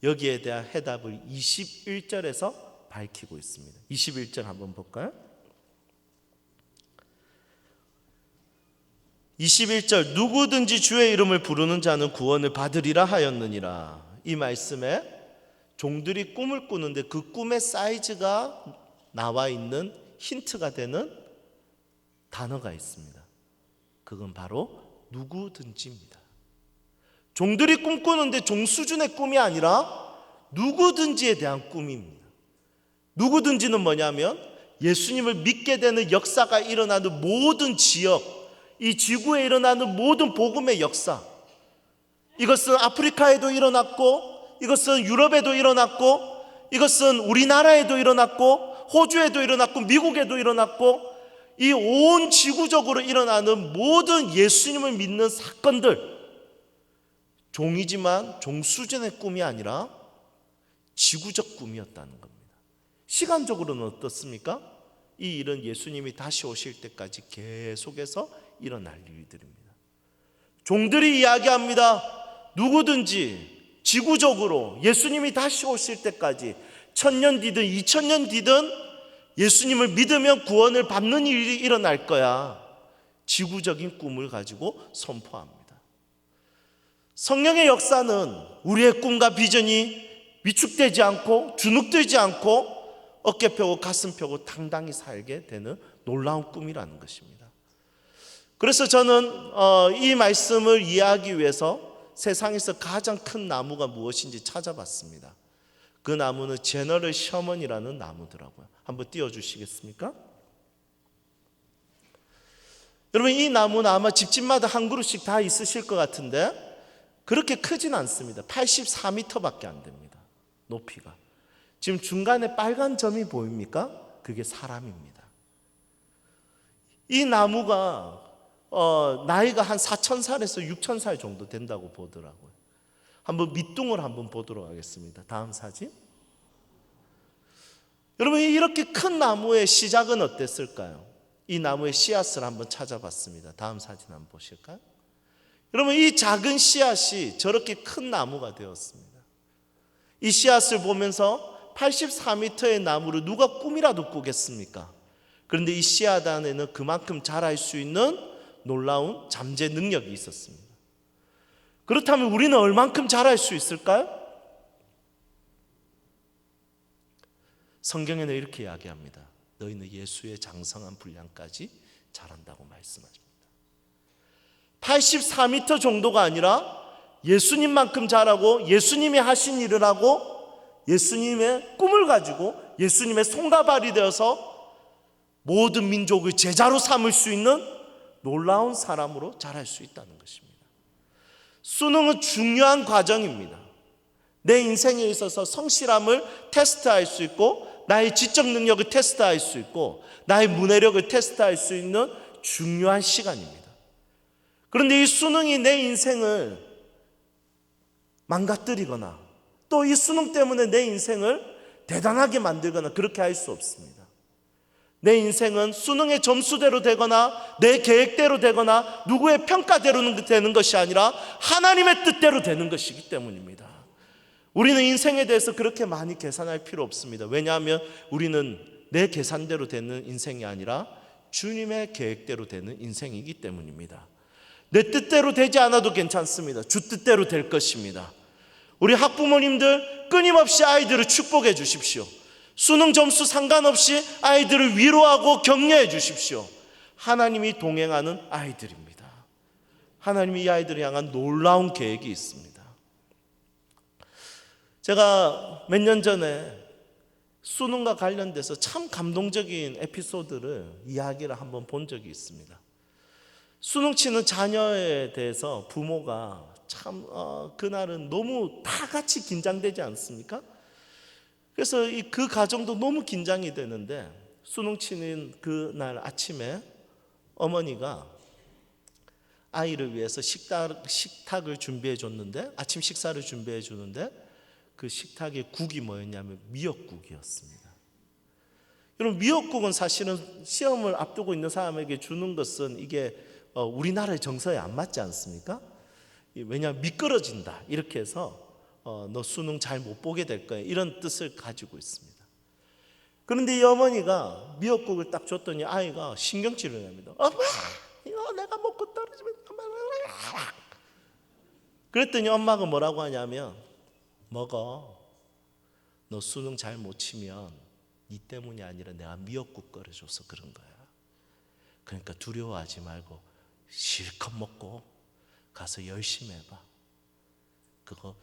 여기에 대한 해답을 21절에서 밝히고 있습니다. 21절 한번 볼까요? 21절, 누구든지 주의 이름을 부르는 자는 구원을 받으리라 하였느니라. 이 말씀에 종들이 꿈을 꾸는데 그 꿈의 사이즈가 나와 있는 힌트가 되는 단어가 있습니다. 그건 바로 누구든지입니다. 종들이 꿈꾸는데 종 수준의 꿈이 아니라 누구든지에 대한 꿈입니다. 누구든지는 뭐냐면 예수님을 믿게 되는 역사가 일어나는 모든 지역, 이 지구에 일어나는 모든 복음의 역사, 이것은 아프리카에도 일어났고, 이것은 유럽에도 일어났고, 이것은 우리나라에도 일어났고, 호주에도 일어났고, 미국에도 일어났고, 이 온 지구적으로 일어나는 모든 예수님을 믿는 사건들, 종이지만 종수전의 꿈이 아니라 지구적 꿈이었다는 겁니다. 시간적으로는 어떻습니까? 이 일은 예수님이 다시 오실 때까지 계속해서 일어날 일들입니다. 종들이 이야기합니다. 누구든지 지구적으로 예수님이 다시 오실 때까지 1000년 뒤든 2000년 뒤든 예수님을 믿으면 구원을 받는 일이 일어날 거야. 지구적인 꿈을 가지고 선포합니다. 성령의 역사는 우리의 꿈과 비전이 위축되지 않고 주눅들지 않고 어깨 펴고 가슴 펴고 당당히 살게 되는 놀라운 꿈이라는 것입니다. 그래서 저는 이 말씀을 이해하기 위해서 세상에서 가장 큰 나무가 무엇인지 찾아봤습니다. 그 나무는 제너럴 셔먼이라는 나무더라고요. 한번 띄워주시겠습니까? 여러분, 이 나무는 아마 집집마다 한 그루씩 다 있으실 것 같은데 그렇게 크진 않습니다. 84m밖에 안 됩니다. 높이가. 지금 중간에 빨간 점이 보입니까? 그게 사람입니다. 이 나무가 나이가 한 4000살에서 6000살 정도 된다고 보더라고요. 한번 밑둥을 한번 보도록 하겠습니다. 다음 사진. 여러분, 이렇게 큰 나무의 시작은 어땠을까요? 이 나무의 씨앗을 한번 찾아봤습니다. 다음 사진 한번 보실까요? 여러분, 이 작은 씨앗이 저렇게 큰 나무가 되었습니다. 이 씨앗을 보면서 84m의 나무를 누가 꿈이라도 꾸겠습니까? 그런데 이 씨앗 안에는 그만큼 자랄 수 있는 놀라운 잠재 능력이 있었습니다. 그렇다면 우리는 얼만큼 자랄 수 있을까요? 성경에는 이렇게 이야기합니다. 너희는 예수의 장성한 분량까지 자란다고 말씀하십니다. 84m 정도가 아니라 예수님만큼 자라고 예수님이 하신 일을 하고 예수님의 꿈을 가지고 예수님의 손과 발이 되어서 모든 민족의 제자로 삼을 수 있는 놀라운 사람으로 자랄 수 있다는 것입니다. 수능은 중요한 과정입니다. 내 인생에 있어서 성실함을 테스트할 수 있고 나의 지적 능력을 테스트할 수 있고 나의 문해력을 테스트할 수 있는 중요한 시간입니다. 그런데 이 수능이 내 인생을 망가뜨리거나 또 이 수능 때문에 내 인생을 대단하게 만들거나 그렇게 할 수 없습니다. 내 인생은 수능의 점수대로 되거나 내 계획대로 되거나 누구의 평가대로 되는 것이 아니라 하나님의 뜻대로 되는 것이기 때문입니다. 우리는 인생에 대해서 그렇게 많이 계산할 필요 없습니다. 왜냐하면 우리는 내 계산대로 되는 인생이 아니라 주님의 계획대로 되는 인생이기 때문입니다. 내 뜻대로 되지 않아도 괜찮습니다. 주 뜻대로 될 것입니다. 우리 학부모님들 끊임없이 아이들을 축복해 주십시오. 수능 점수 상관없이 아이들을 위로하고 격려해 주십시오. 하나님이 동행하는 아이들입니다. 하나님이 이 아이들을 향한 놀라운 계획이 있습니다. 제가 몇 년 전에 수능과 관련돼서 참 감동적인 에피소드를 이야기를 한번 본 적이 있습니다. 수능 치는 자녀에 대해서 부모가 참 그날은 너무 다 같이 긴장되지 않습니까? 그래서 그 가정도 너무 긴장이 되는데 수능 치는 그날 아침에 어머니가 아이를 위해서 식탁을 준비해 줬는데 아침 식사를 준비해 주는데 그 식탁의 국이 뭐였냐면 미역국이었습니다. 여러분, 미역국은 사실은 시험을 앞두고 있는 사람에게 주는 것은 이게 우리나라의 정서에 안 맞지 않습니까? 왜냐하면 미끄러진다 이렇게 해서 너 수능 잘 못 보게 될 거야 이런 뜻을 가지고 있습니다. 그런데 이 어머니가 미역국을 딱 줬더니 아이가 신경질을 냅니다. 엄마, 이거 내가 먹고 떨어지면 그랬더니 엄마가 뭐라고 하냐면 먹어. 너 수능 잘 못 치면 네 때문이 아니라 내가 미역국 끓여줘서 그런 거야. 그러니까 두려워하지 말고 실컷 먹고 가서 열심히 해봐. 그거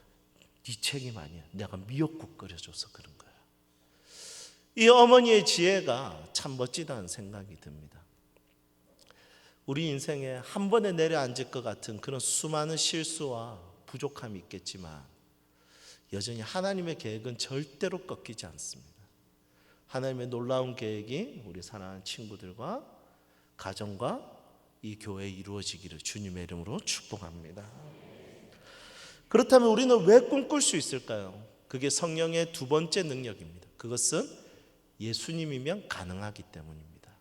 네 책임 아니야. 내가 미역국 끓여줘서 그런 거야. 이 어머니의 지혜가 참 멋지다는 생각이 듭니다. 우리 인생에 한 번에 내려앉을 것 같은 그런 수많은 실수와 부족함이 있겠지만 여전히 하나님의 계획은 절대로 꺾이지 않습니다. 하나님의 놀라운 계획이 우리 사랑하는 친구들과 가정과 이 교회에 이루어지기를 주님의 이름으로 축복합니다. 그렇다면 우리는 왜 꿈꿀 수 있을까요? 그게 성령의 두 번째 능력입니다. 그것은 예수님이면 가능하기 때문입니다.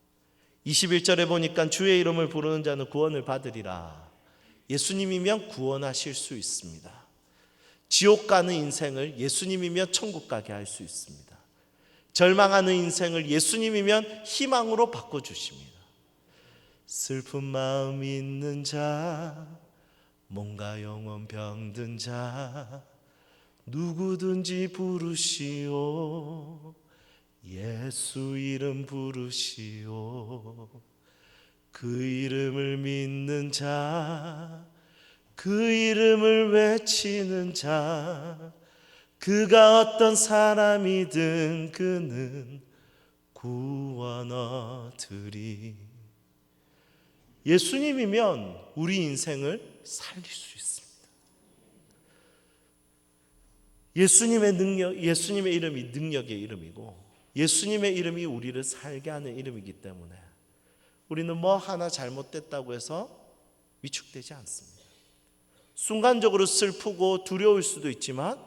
21절에 보니까 주의 이름을 부르는 자는 구원을 받으리라. 예수님이면 구원하실 수 있습니다. 지옥 가는 인생을 예수님이면 천국 가게 할 수 있습니다. 절망하는 인생을 예수님이면 희망으로 바꿔주십니다. 슬픈 마음 있는 자, 몸과 영혼 병든 자, 누구든지 부르시오. 예수 이름 부르시오. 그 이름을 믿는 자, 그 이름을 외치는 자, 그가 어떤 사람이든 그는 구원 얻으리. 예수님이면 우리 인생을 살릴 수 있습니다. 예수님의 능력, 예수님의 이름이 능력의 이름이고 예수님의 이름이 우리를 살게 하는 이름이기 때문에 우리는 뭐 하나 잘못됐다고 해서 위축되지 않습니다. 순간적으로 슬프고 두려울 수도 있지만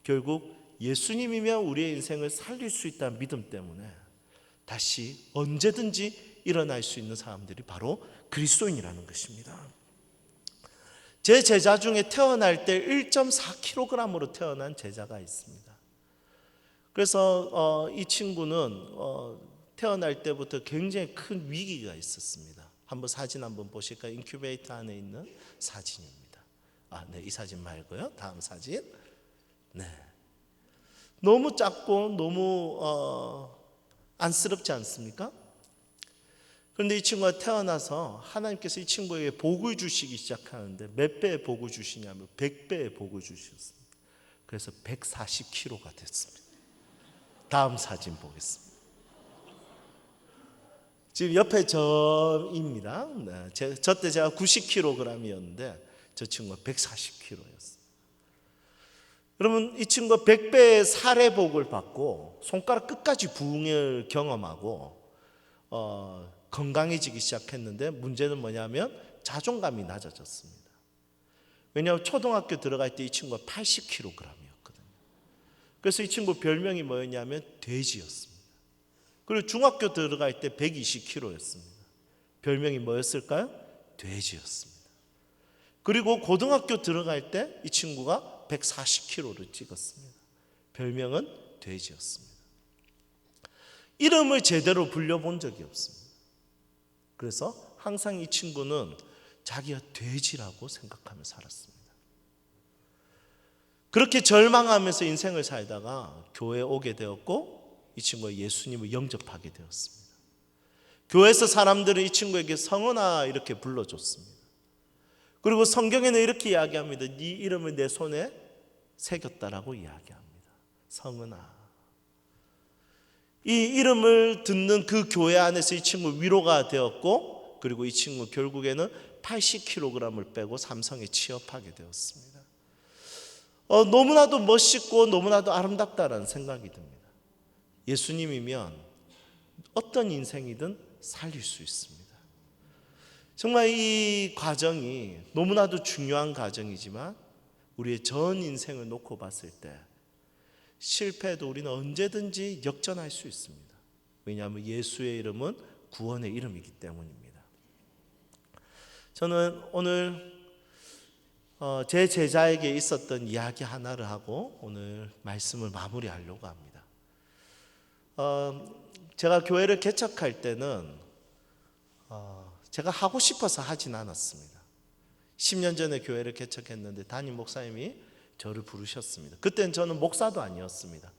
결국 예수님이면 우리의 인생을 살릴 수 있다는 믿음 때문에 다시 언제든지 일어날 수 있는 사람들이 바로 그리스도인이라는 것입니다. 제 제자 중에 태어날 때 1.4kg으로 태어난 제자가 있습니다. 그래서 이 친구는 태어날 때부터 굉장히 큰 위기가 있었습니다. 한번 사진 한번 보실까요? 인큐베이터 안에 있는 사진입니다. 네, 이 사진 말고요. 다음 사진. 네, 너무 작고 너무 안쓰럽지 않습니까? 그런데 이 친구가 태어나서 하나님께서 이 친구에게 복을 주시기 시작하는데 몇 배의 복을 주시냐면 100배의 복을 주셨습니다. 그래서 140kg가 됐습니다. 다음 사진 보겠습니다. 지금 옆에 저입니다. 네, 저 때 제가 90kg이었는데 저 친구가 140kg였어요. 여러분, 이 친구가 100배의 살의 복을 받고 손가락 끝까지 부흥을 경험하고 건강해지기 시작했는데 문제는 뭐냐면 자존감이 낮아졌습니다. 왜냐하면 초등학교 들어갈 때 이 친구가 80kg이었거든요. 그래서 이 친구 별명이 뭐였냐면 돼지였습니다. 그리고 중학교 들어갈 때 120kg였습니다. 별명이 뭐였을까요? 돼지였습니다. 그리고 고등학교 들어갈 때 이 친구가 140kg를 찍었습니다. 별명은 돼지였습니다. 이름을 제대로 불려본 적이 없습니다. 그래서 항상 이 친구는 자기가 돼지라고 생각하며 살았습니다. 그렇게 절망하면서 인생을 살다가 교회에 오게 되었고 이 친구가 예수님을 영접하게 되었습니다. 교회에서 사람들은 이 친구에게 성은아 이렇게 불러줬습니다. 그리고 성경에는 이렇게 이야기합니다. 네 이름을 내 손에 새겼다라고 이야기합니다. 성은아. 이 이름을 듣는 그 교회 안에서 이 친구 위로가 되었고 그리고 이 친구 결국에는 80kg을 빼고 삼성에 취업하게 되었습니다. 너무나도 멋있고 너무나도 아름답다라는 생각이 듭니다. 예수님이면 어떤 인생이든 살릴 수 있습니다. 정말 이 과정이 너무나도 중요한 과정이지만 우리의 전 인생을 놓고 봤을 때 실패해도 우리는 언제든지 역전할 수 있습니다. 왜냐하면 예수의 이름은 구원의 이름이기 때문입니다. 저는 오늘 제 제자에게 있었던 이야기 하나를 하고 오늘 말씀을 마무리하려고 합니다. 제가 교회를 개척할 때는 제가 하고 싶어서 하진 않았습니다. 10년 전에 교회를 개척했는데 담임 목사님이 저를 부르셨습니다. 그때는 저는 목사도 아니었습니다.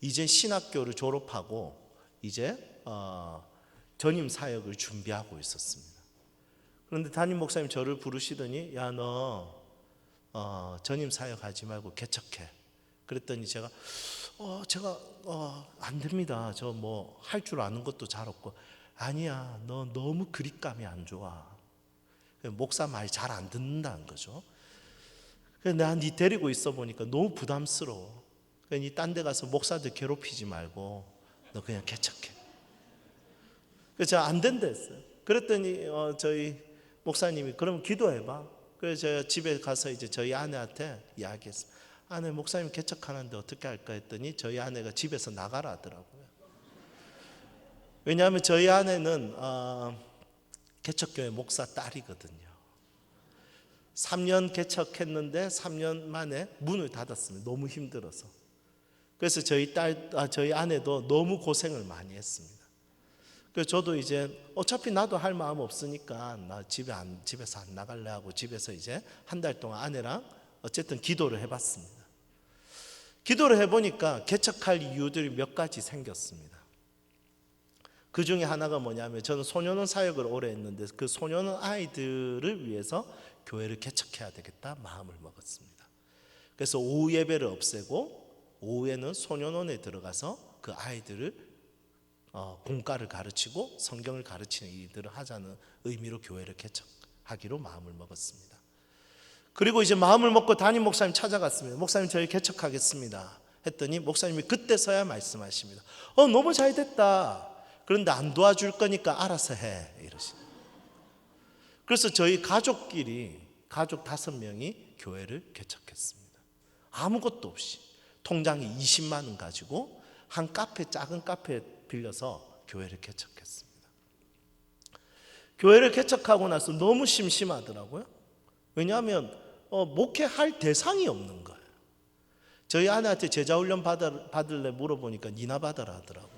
이제 신학교를 졸업하고 이제 전임 사역을 준비하고 있었습니다. 그런데 담임 목사님 저를 부르시더니 야, 너 전임 사역하지 말고 개척해. 그랬더니 제가 안 됩니다. 저 뭐 할 줄 아는 것도 잘 없고. 아니야, 너 너무 그립감이 안 좋아. 목사 말 잘 안 듣는다는 거죠. 그래서 내가 네 데리고 있어 보니까 너무 부담스러워. 그러니 딴 데 가서 목사들 괴롭히지 말고 너 그냥 개척해. 그래서 제가 안 된다 했어요. 그랬더니 저희 목사님이 그럼 기도해봐. 그래서 제가 집에 가서 이제 저희 아내한테 이야기했어요. 아내, 목사님 개척하는데 어떻게 할까 했더니 저희 아내가 집에서 나가라 하더라고요. 왜냐하면 저희 아내는 개척교회 목사 딸이거든요. 3년 개척했는데 3년 만에 문을 닫았습니다. 너무 힘들어서. 그래서 저희 아내도 너무 고생을 많이 했습니다. 그래서 저도 이제 어차피 나도 할 마음 없으니까 나 집에서 안 나갈래 하고 집에서 이제 한 달 동안 아내랑 어쨌든 기도를 해봤습니다. 기도를 해보니까 개척할 이유들이 몇 가지 생겼습니다. 그 중에 하나가 뭐냐면 저는 소년원 사역을 오래 했는데 그 소년원 아이들을 위해서 교회를 개척해야 되겠다 마음을 먹었습니다. 그래서 오후 예배를 없애고 오후에는 소년원에 들어가서 그 아이들을 공과를 가르치고 성경을 가르치는 일들을 하자는 의미로 교회를 개척하기로 마음을 먹었습니다. 그리고 이제 마음을 먹고 담임 목사님 찾아갔습니다. 목사님 저희 개척하겠습니다 했더니 목사님이 그때서야 말씀하십니다. 너무 잘 됐다. 그런데 안 도와줄 거니까 알아서 해 이러시죠. 그래서 저희 가족 5명이 교회를 개척했습니다. 아무것도 없이 통장에 20만 원 가지고 한 작은 카페 빌려서 교회를 개척했습니다. 교회를 개척하고 나서 너무 심심하더라고요. 왜냐하면 목회할 대상이 없는 거예요. 저희 아내한테 제자훈련 받을래 물어보니까 니나 받아라 하더라고요.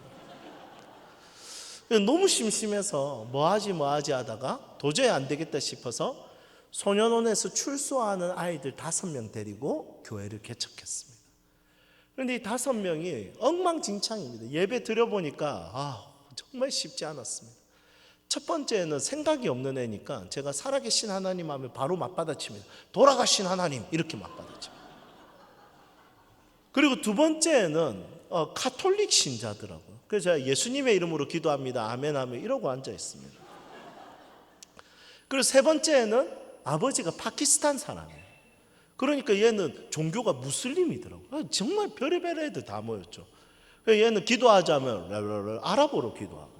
너무 심심해서 뭐하지 하다가 도저히 안 되겠다 싶어서 소년원에서 출소하는 아이들 5명 데리고 교회를 개척했습니다. 그런데 이 5명이 엉망진창입니다. 예배 드려보니까 정말 쉽지 않았습니다. 첫 번째는 생각이 없는 애니까 제가 살아계신 하나님 하면 바로 맞받아칩니다. 돌아가신 하나님 이렇게 맞받아칩니다. 그리고 두 번째는 가톨릭 신자더라고요. 그래서 제가 예수님의 이름으로 기도합니다 아멘 하면 이러고 앉아 있습니다. 그리고 세 번째는 아버지가 파키스탄 사람이에요. 그러니까 얘는 종교가 무슬림이더라고요. 정말 별의별 애들 다 모였죠. 얘는 기도하자면 아랍어로 기도하고.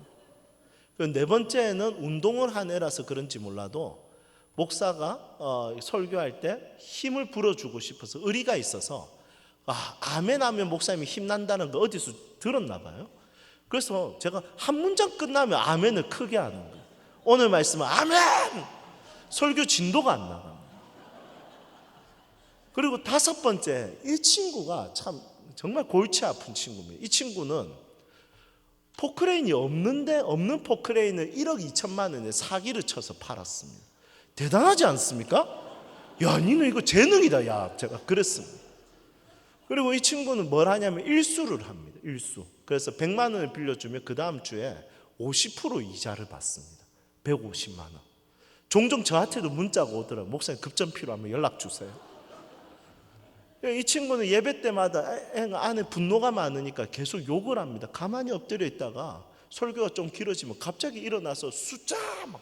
네 번째는 운동을 한 애라서 그런지 몰라도 목사가 설교할 때 힘을 불어주고 싶어서 의리가 있어서 아멘 하면 목사님이 힘난다는 거 어디서 들었나 봐요. 그래서 제가 한 문장 끝나면 아멘을 크게 하는 거예요. 오늘 말씀은 아멘! 설교 진도가 안 나갑니다. 그리고 5번째, 이 친구가 참 정말 골치 아픈 친구입니다. 이 친구는 포크레인이 없는 포크레인을 1억 2천만 원에 사기를 쳐서 팔았습니다. 대단하지 않습니까? 야, 니는 이거 재능이다. 야, 제가 그랬습니다. 그리고 이 친구는 뭘 하냐면 일수를 합니다. 일수. 그래서 100만 원을 빌려주면 그 다음 주에 50% 이자를 받습니다. 150만 원. 종종 저한테도 문자가 오더라고요. 목사님 급전 필요하면 연락 주세요. 이 친구는 예배 때마다 안에 분노가 많으니까 계속 욕을 합니다. 가만히 엎드려 있다가 설교가 좀 길어지면 갑자기 일어나서 숫자 막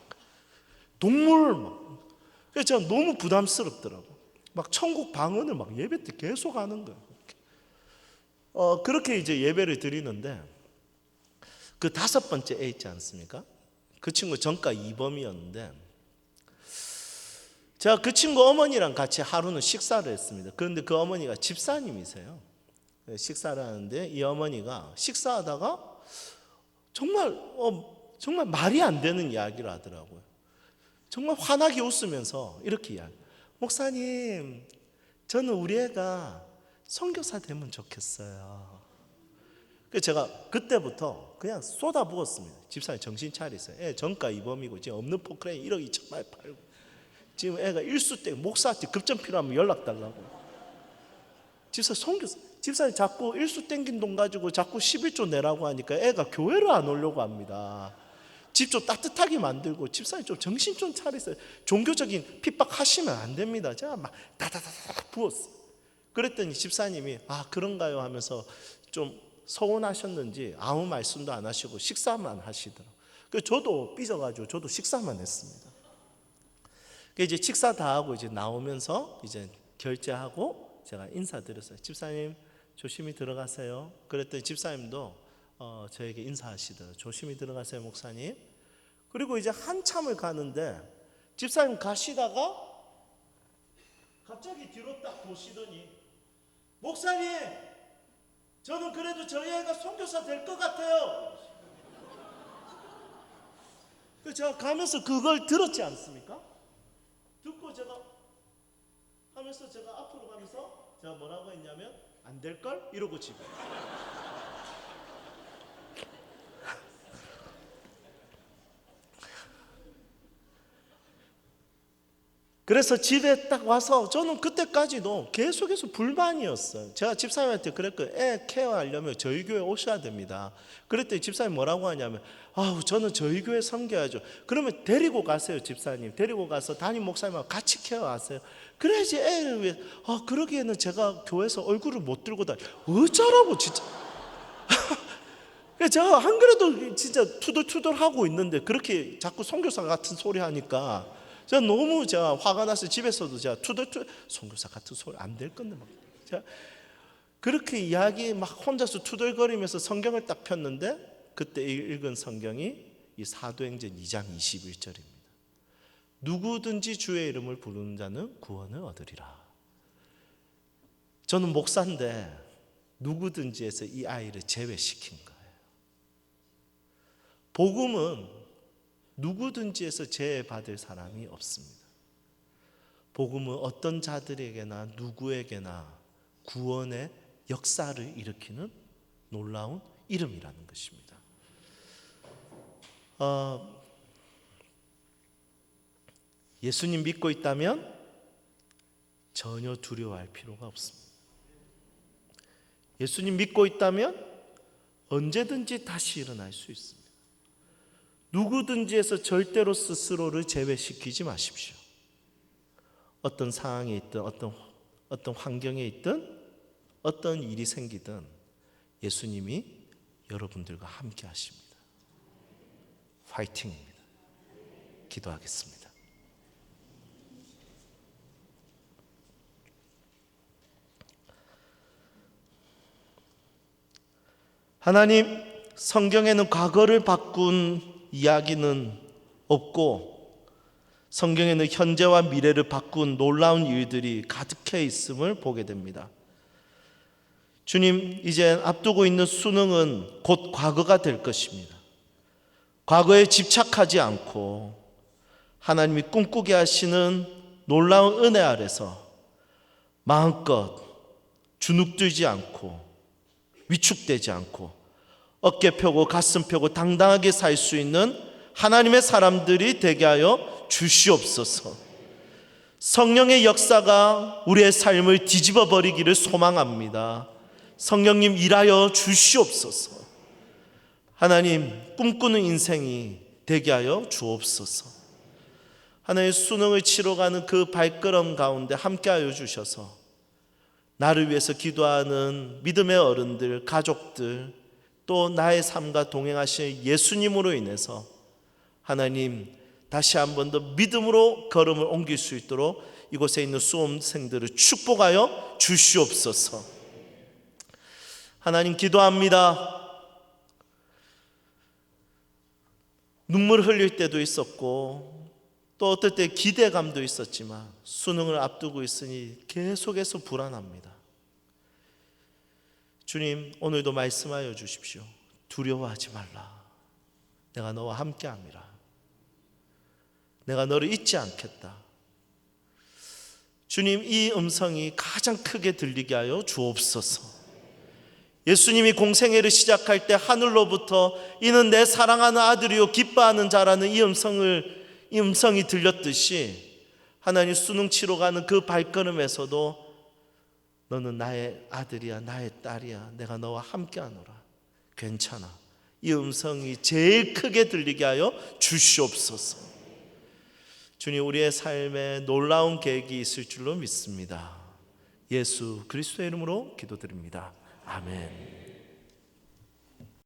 동물 막. 그래서 제가 너무 부담스럽더라고요. 막 천국 방언을 막 예배 때 계속 하는 거예요. 그렇게 이제 예배를 드리는데 그 5번째 애 있지 않습니까? 그 친구 전과 2범이었는데 제가 그 친구 어머니랑 같이 하루는 식사를 했습니다. 그런데 그 어머니가 집사님이세요. 식사를 하는데 이 어머니가 식사하다가 정말 말이 안 되는 이야기를 하더라고요. 정말 환하게 웃으면서 이렇게 이야기해요. 목사님, 저는 우리 애가 선교사 되면 좋겠어요. 그래서 제가 그때부터 그냥 쏟아부었습니다. 집사님 정신 차리세요. 애 전과 2범이고 지금 없는 포크레인 1억 2천만 원 팔고 지금 애가 일수 때 목사한테 급전 필요하면 연락 달라고. 집사님 자꾸 일수 땡긴 돈 가지고 자꾸 11조 내라고 하니까 애가 교회를 안 오려고 합니다. 집 좀 따뜻하게 만들고 집사님 좀 정신 좀 차리세요. 종교적인 핍박하시면 안 됩니다. 제가 막 다다다다 부었어요. 그랬더니 집사님이 그런가요 하면서 좀 서운하셨는지 아무 말씀도 안 하시고 식사만 하시더라고요. 그래서 저도 삐져가지고 저도 식사만 했습니다. 이제 식사 다 하고 이제 나오면서 이제 결제하고 제가 인사드렸어요. 집사님 조심히 들어가세요. 그랬더니 집사님도 저에게 인사하시더라고요. 조심히 들어가세요, 목사님. 그리고 이제 한참을 가는데 집사님 가시다가 갑자기 뒤로 딱 보시더니, 목사님, 저는 그래도 저희 애가 선교사 될 것 같아요. 그래서 제가 가면서 그걸 들었지 않습니까? 듣고 제가 하면서 제가 앞으로 가면서 제가 뭐라고 했냐면, 안 될걸? 이러고 집에. 그래서 집에 딱 와서 저는 그때까지도 계속해서 불만이었어요. 제가 집사님한테 그랬거든요. 애 케어하려면 저희 교회 오셔야 됩니다. 그랬더니 집사님 뭐라고 하냐면, 저는 저희 교회 섬겨야죠. 그러면 데리고 가세요, 집사님. 데리고 가서 담임 목사님하고 같이 케어하세요. 그래야지 애를 위해. 그러기에는 제가 교회에서 얼굴을 못 들고 다녀. 어쩌라고 진짜. 제가 안 그래도 진짜 투덜투덜하고 있는데 그렇게 자꾸 선교사 같은 소리 하니까 제가 너무 화가 나서 집에서도 제가 투덜투덜, 선교사 같은 소리 안 될 건데 막 제가 그렇게 이야기 막 혼자서 투덜거리면서 성경을 딱 폈는데 그때 읽은 성경이 이 사도행전 2장 21절입니다. 누구든지 주의 이름을 부르는 자는 구원을 얻으리라. 저는 목사인데 누구든지에서 이 아이를 제외시킨 거예요. 복음은 누구든지에서 제외받을 사람이 없습니다. 복음은 어떤 자들에게나 누구에게나 구원의 역사를 일으키는 놀라운 이름이라는 것입니다. 예수님 믿고 있다면 전혀 두려워할 필요가 없습니다. 예수님 믿고 있다면 언제든지 다시 일어날 수 있습니다. 누구든지에서 절대로 스스로를 제외시키지 마십시오. 어떤 상황에 있든 어떤 환경에 있든 어떤 일이 생기든 예수님이 여러분들과 함께 하십니다. 파이팅입니다. 기도하겠습니다. 하나님, 성경에는 과거를 바꾼 이야기는 없고 성경에는 현재와 미래를 바꾼 놀라운 일들이 가득해 있음을 보게 됩니다. 주님, 이제 앞두고 있는 수능은 곧 과거가 될 것입니다. 과거에 집착하지 않고 하나님이 꿈꾸게 하시는 놀라운 은혜 아래서 마음껏 주눅들지 않고 위축되지 않고 어깨 펴고 가슴 펴고 당당하게 살 수 있는 하나님의 사람들이 되게 하여 주시옵소서. 성령의 역사가 우리의 삶을 뒤집어 버리기를 소망합니다. 성령님 일하여 주시옵소서. 하나님, 꿈꾸는 인생이 되게 하여 주옵소서. 하나님, 수능을 치러 가는 그 발걸음 가운데 함께 하여 주셔서 나를 위해서 기도하는 믿음의 어른들, 가족들, 또 나의 삶과 동행하신 예수님으로 인해서 하나님 다시 한 번 더 믿음으로 걸음을 옮길 수 있도록 이곳에 있는 수험생들을 축복하여 주시옵소서. 하나님, 기도합니다. 눈물 흘릴 때도 있었고 또 어떨 때 기대감도 있었지만 수능을 앞두고 있으니 계속해서 불안합니다. 주님, 오늘도 말씀하여 주십시오. 두려워하지 말라. 내가 너와 함께함이라. 내가 너를 잊지 않겠다. 주님, 이 음성이 가장 크게 들리게 하여 주옵소서. 예수님이 공생애를 시작할 때 하늘로부터 이는 내 사랑하는 아들이요 기뻐하는 자라는 이 음성이 들렸듯이 하나님, 수능 치러 가는 그 발걸음에서도 너는 나의 아들이야, 나의 딸이야, 내가 너와 함께하노라. 괜찮아. 이 음성이 제일 크게 들리게 하여 주시옵소서. 주님, 우리의 삶에 놀라운 계획이 있을 줄로 믿습니다. 예수 그리스도의 이름으로 기도드립니다. 아멘.